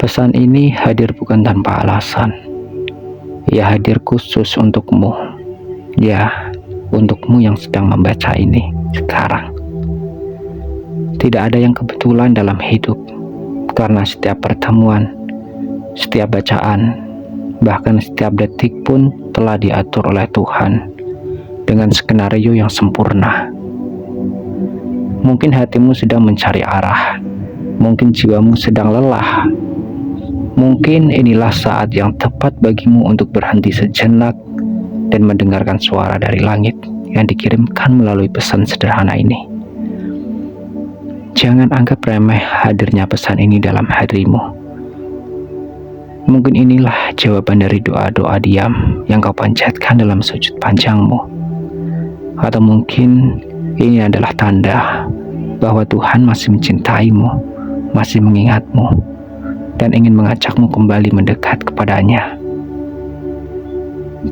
Pesan ini hadir bukan tanpa alasan. Ia hadir khusus untukmu. Ya, untukmu yang sedang membaca ini sekarang. Tidak ada yang kebetulan dalam hidup, karena setiap pertemuan, setiap bacaan, bahkan setiap detik pun telah diatur oleh Tuhan dengan skenario yang sempurna. Mungkin hatimu sedang mencari arah, mungkin jiwamu sedang lelah. Mungkin inilah saat yang tepat bagimu untuk berhenti sejenak dan mendengarkan suara dari langit yang dikirimkan melalui pesan sederhana ini. Jangan anggap remeh hadirnya pesan ini dalam hatimu. Mungkin inilah jawaban dari doa-doa diam yang kau panjatkan dalam sujud panjangmu. Atau mungkin ini adalah tanda bahwa Tuhan masih mencintaimu, masih mengingatmu, dan ingin mengajakmu kembali mendekat kepadanya.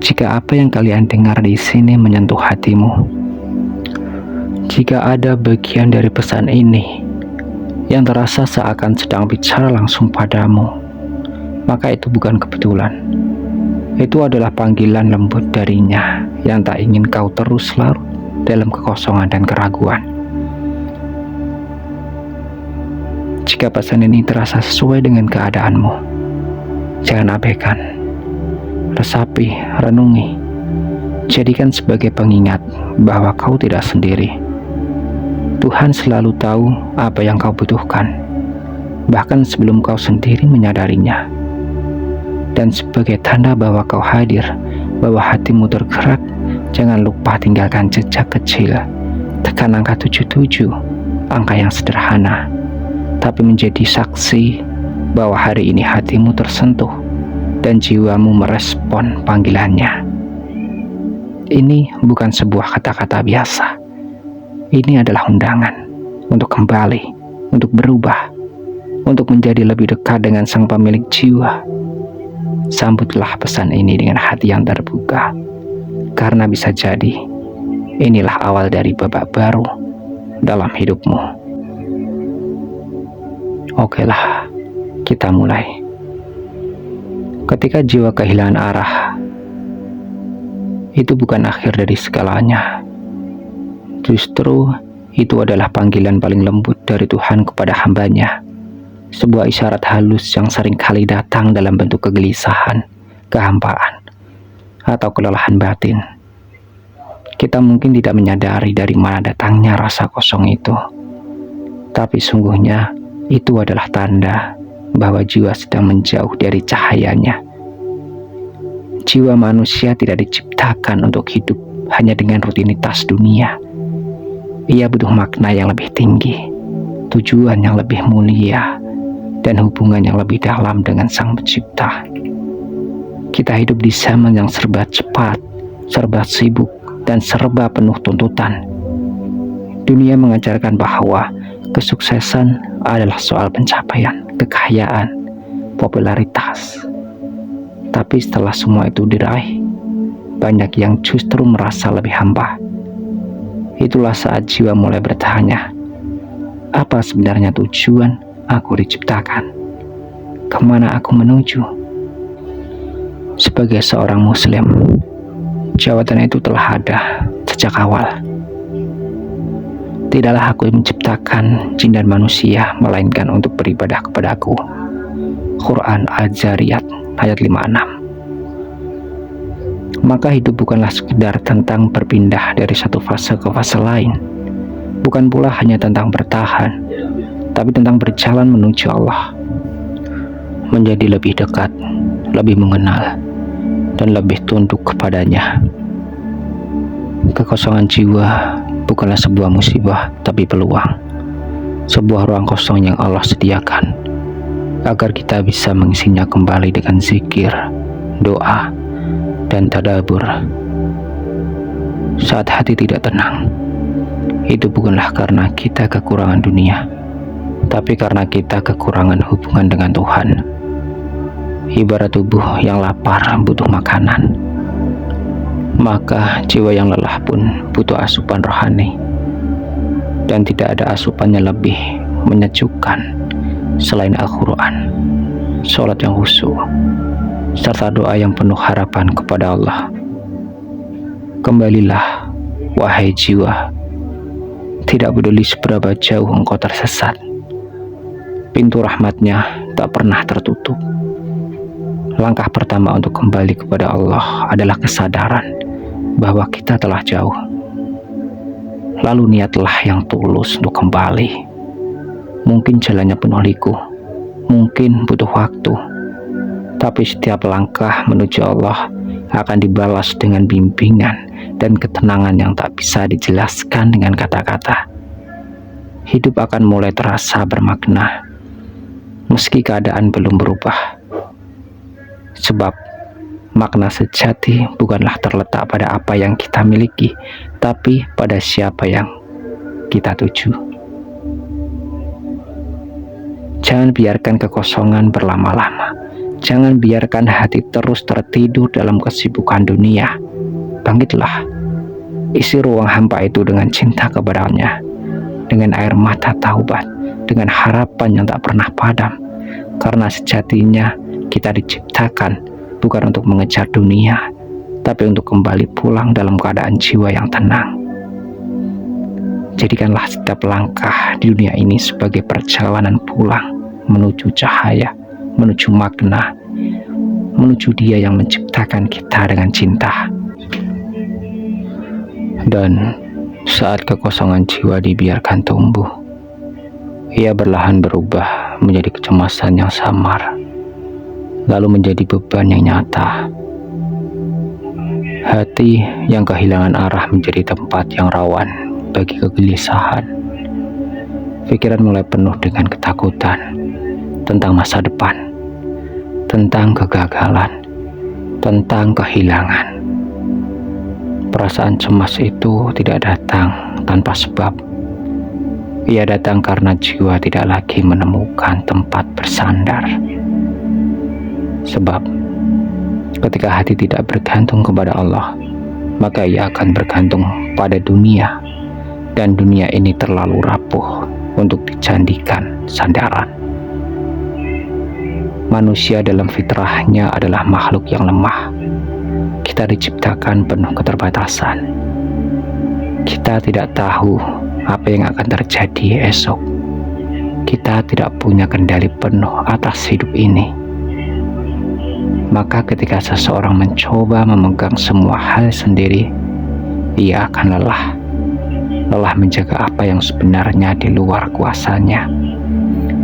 Jika apa yang kalian dengar di sini menyentuh hatimu, jika ada bagian dari pesan ini yang terasa seakan sedang bicara langsung padamu, maka itu bukan kebetulan. Itu adalah panggilan lembut darinya yang tak ingin kau terus larut dalam kekosongan dan keraguan. Jika pesan ini terasa sesuai dengan keadaanmu, jangan abaikan. Resapi, renungi, jadikan sebagai pengingat bahwa kau tidak sendiri. Tuhan selalu tahu apa yang kau butuhkan, bahkan sebelum kau sendiri menyadarinya. Dan sebagai tanda bahwa kau hadir, bahwa hatimu tergerak, jangan lupa tinggalkan jejak kecil. Tekan angka 77, angka yang sederhana, tapi menjadi saksi bahwa hari ini hatimu tersentuh dan jiwamu merespon panggilannya. Ini bukan sebuah kata-kata biasa. Ini adalah undangan untuk kembali, untuk berubah, untuk menjadi lebih dekat dengan sang pemilik jiwa. Sambutlah pesan ini dengan hati yang terbuka, karena bisa jadi inilah awal dari babak baru dalam hidupmu. Okelah, kita mulai. Ketika jiwa kehilangan arah, itu bukan akhir dari segalanya. Justru itu adalah panggilan paling lembut dari Tuhan kepada hambanya. Sebuah isyarat halus yang seringkali datang dalam bentuk kegelisahan, kehampaan, atau kelelahan batin. Kita mungkin tidak menyadari dari mana datangnya rasa kosong itu, tapi sungguhnya itu adalah tanda bahwa jiwa sedang menjauh dari cahayanya. Jiwa manusia tidak diciptakan untuk hidup hanya dengan rutinitas dunia. Ia butuh makna yang lebih tinggi, tujuan yang lebih mulia, dan hubungan yang lebih dalam dengan Sang Pencipta. Kita hidup di zaman yang serba cepat, serba sibuk, dan serba penuh tuntutan. Dunia mengajarkan bahwa kesuksesan adalah soal pencapaian, kekayaan, popularitas. Tapi setelah semua itu diraih, banyak yang justru merasa lebih hampa. Itulah saat jiwa mulai bertanya, apa sebenarnya tujuan aku diciptakan? Kemana aku menuju? Sebagai seorang muslim, jawaban itu telah ada sejak awal. Tidaklah aku menciptakan jin dan manusia, melainkan untuk beribadah kepadaku. Quran Al-Zariyat ayat 56. Maka hidup bukanlah sekedar tentang berpindah dari satu fase ke fase lain. Bukan pula hanya tentang bertahan, tapi tentang berjalan menuju Allah. Menjadi lebih dekat, lebih mengenal, dan lebih tunduk kepadanya. Kekosongan jiwa bukanlah sebuah musibah, tapi peluang. Sebuah ruang kosong yang Allah sediakan, agar kita bisa mengisinya kembali dengan zikir, doa, dan tadabbur. Saat hati tidak tenang, itu bukanlah karena kita kekurangan dunia, tapi karena kita kekurangan hubungan dengan Tuhan. Ibarat tubuh yang lapar butuh makanan, maka jiwa yang lelah pun butuh asupan rohani. Dan tidak ada asupan yang lebih menyejukkan selain Al-Quran. sholat yang khusyuk, serta doa yang penuh harapan kepada Allah. Kembalilah, wahai jiwa, tidak peduli seberapa jauh engkau tersesat, pintu rahmatnya tak pernah tertutup. Langkah pertama untuk kembali kepada Allah adalah kesadaran bahwa kita telah jauh. Lalu niatlah yang tulus untuk kembali. Mungkin jalannya penuh liku, mungkin butuh waktu, tapi setiap langkah menuju Allah akan dibalas dengan bimbingan dan ketenangan yang tak bisa dijelaskan dengan kata-kata. Hidup akan mulai terasa bermakna, meski keadaan belum berubah. Sebab makna sejati bukanlah terletak pada apa yang kita miliki, tapi pada siapa yang kita tuju. Jangan biarkan kekosongan berlama-lama. Jangan biarkan hati terus tertidur dalam kesibukan dunia. Bangkitlah, isi ruang hampa itu dengan cinta kepadanya, dengan air mata taubat, dengan harapan yang tak pernah padam. Karena sejatinya kita diciptakan bukan untuk mengejar dunia, tapi untuk kembali pulang dalam keadaan jiwa yang tenang. Jadikanlah setiap langkah di dunia ini sebagai perjalanan pulang menuju cahaya, menuju makna, menuju Dia yang menciptakan kita dengan cinta. Dan saat kekosongan jiwa dibiarkan tumbuh, ia perlahan berubah menjadi kecemasan yang samar, lalu menjadi beban yang nyata. Hati yang kehilangan arah menjadi tempat yang rawan bagi kegelisahan. Pikiran mulai penuh dengan ketakutan tentang masa depan, tentang kegagalan, tentang kehilangan. Perasaan cemas itu tidak datang tanpa sebab. Ia datang karena jiwa tidak lagi menemukan tempat bersandar. Sebab ketika hati tidak bergantung kepada Allah, maka ia akan bergantung pada dunia, dan dunia ini terlalu rapuh untuk dijadikan sandaran. Manusia dalam fitrahnya adalah makhluk yang lemah. Kita diciptakan penuh keterbatasan. Kita tidak tahu apa yang akan terjadi esok. Kita tidak punya kendali penuh atas hidup ini. Maka ketika seseorang mencoba memegang semua hal sendiri, ia akan lelah. Lelah menjaga apa yang sebenarnya di luar kuasanya.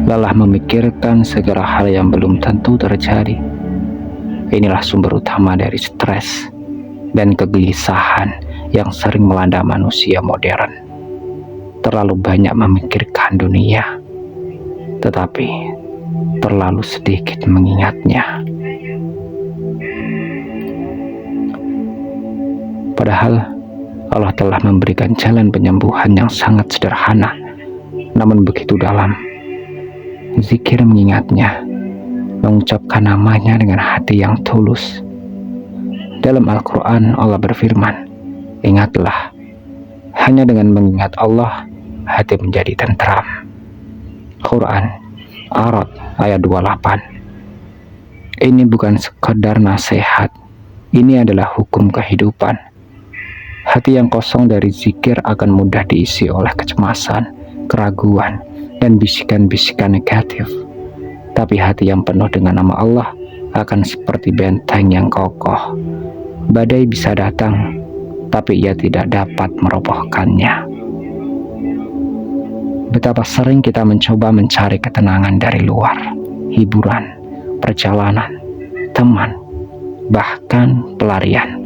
Lelah memikirkan segala hal yang belum tentu terjadi. Inilah sumber utama dari stres dan kegelisahan yang sering melanda manusia modern. Terlalu banyak memikirkan dunia, tetapi terlalu sedikit mengingatnya. Padahal Allah telah memberikan jalan penyembuhan yang sangat sederhana, namun begitu dalam. Zikir mengingatnya, mengucapkan namanya dengan hati yang tulus. Dalam Al-Quran Allah berfirman, ingatlah, hanya dengan mengingat Allah, hati menjadi tentram. Quran, Arad ayat 28. Ini bukan sekedar nasihat, ini adalah hukum kehidupan. Hati yang kosong dari zikir akan mudah diisi oleh kecemasan, keraguan, dan bisikan-bisikan negatif. Tapi hati yang penuh dengan nama Allah akan seperti benteng yang kokoh. Badai bisa datang, tapi ia tidak dapat merobohkannya. Betapa sering kita mencoba mencari ketenangan dari luar, hiburan, perjalanan, teman, bahkan pelarian.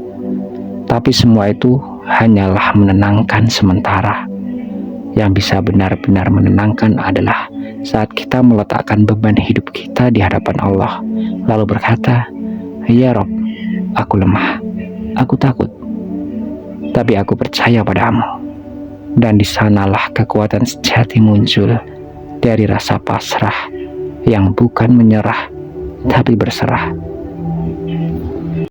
Tapi semua itu hanyalah menenangkan sementara. Yang bisa benar-benar menenangkan adalah saat kita meletakkan beban hidup kita di hadapan Allah, lalu berkata, "Ya Rob, aku lemah, aku takut, tapi aku percaya padamu." Dan di sanalah kekuatan sejati muncul dari rasa pasrah yang bukan menyerah, tapi berserah.